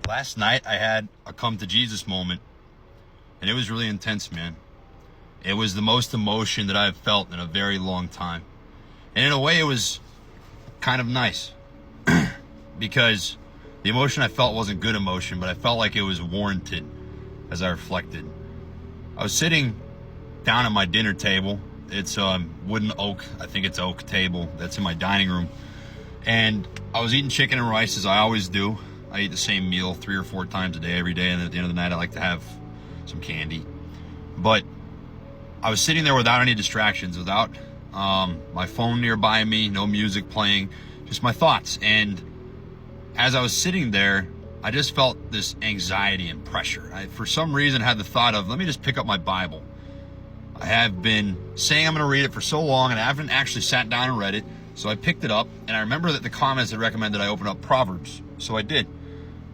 Last night I had a come to Jesus moment, and it was really intense, man. It was the most emotion that I've felt in a very long time. And in a way, it was kind of nice because the emotion I felt wasn't good emotion, but I felt like it was warranted as I reflected. I was sitting down at my dinner table. It's wooden oak, I think it's oak table that's in my dining room. And I was eating chicken and rice as I always do. I eat the same meal 3 or 4 times a day every day, and at the end of the night I like to have some candy. But I was sitting there without any distractions, without my phone nearby me, no music playing, just my thoughts. And as I was sitting there, I just felt this anxiety and pressure. I, for some reason, had the thought of, let me just pick up my Bible. I have been saying I'm going to read it for so long, and I haven't actually sat down and read it. So I picked it up, and I remember that the comments had recommended I open up Proverbs. So I did.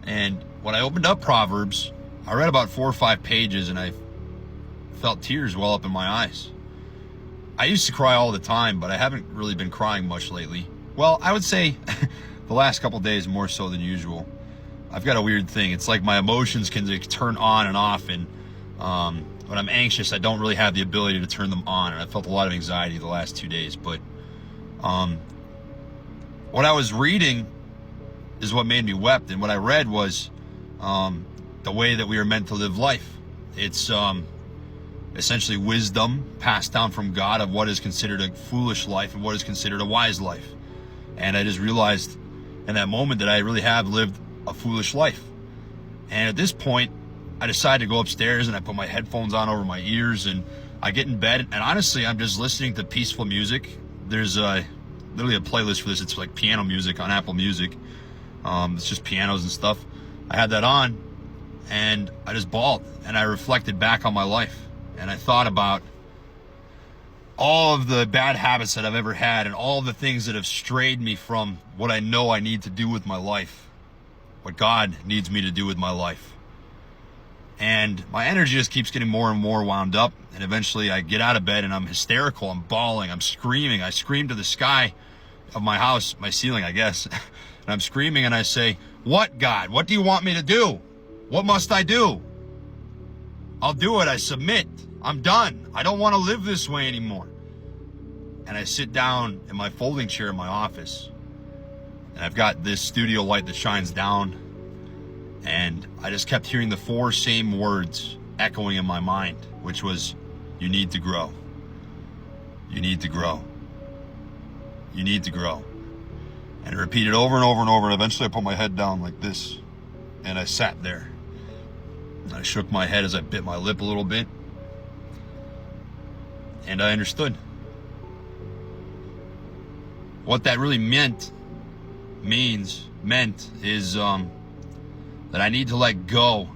And when I opened up Proverbs, I read about 4 or 5 pages, and I felt tears well up in my eyes. I used to cry all the time, but I haven't really been crying much lately. Well, I would say the last couple of days more so than usual. I've got a weird thing. It's like my emotions can turn on and off, and when I'm anxious, I don't really have the ability to turn them on, and I felt a lot of anxiety the last 2 days. But what I was reading is what made me wept, and what I read was the way that we are meant to live life. It's essentially wisdom passed down from God of what is considered a foolish life and what is considered a wise life. And I just realized in that moment that I really have lived a foolish life. And at this point, I decided to go upstairs, and I put my headphones on over my ears, and I get in bed, and honestly, I'm just listening to peaceful music. There's literally a playlist for this. It's like piano music on Apple Music. It's just pianos and stuff. I had that on, and I just bawled, and I reflected back on my life, and I thought about all of the bad habits that I've ever had and all the things that have strayed me from what I know I need to do with my life, what God needs me to do with my life. And my energy just keeps getting more and more wound up, and eventually I get out of bed and I'm hysterical, I'm bawling, I'm screaming. I scream to the sky of my house, my ceiling, I guess, and I'm screaming and I say, "What, God? What do you want me to do? What must I do? I'll do it. I submit. I'm done. I don't want to live this way anymore." And I sit down in my folding chair in my office, and I've got this studio light that shines down, and I just kept hearing the 4 same words echoing in my mind, which was, you need to grow. You need to grow. You need to grow. And I repeated over and over and over, and eventually I put my head down like this, and I sat there. And I shook my head as I bit my lip a little bit, and I understood. What that really meant is that I need to let go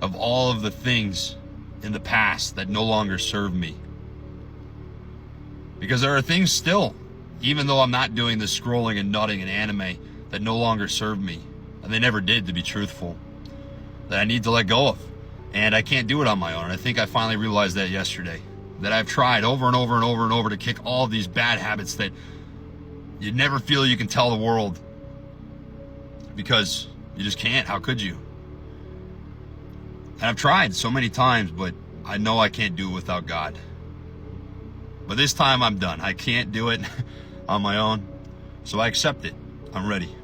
of all of the things in the past that no longer serve me. Because there are things still, even though I'm not doing the scrolling and nutting and anime, that no longer serve me. And they never did, to be truthful. That I need to let go of. And I can't do it on my own. And I think I finally realized that yesterday. That I've tried over and over and over and over to kick all of these bad habits that you never feel you can tell the world. Because you just can't. How could you? And I've tried so many times, but I know I can't do it without God. But this time I'm done. I can't do it on my own. So I accept it. I'm ready.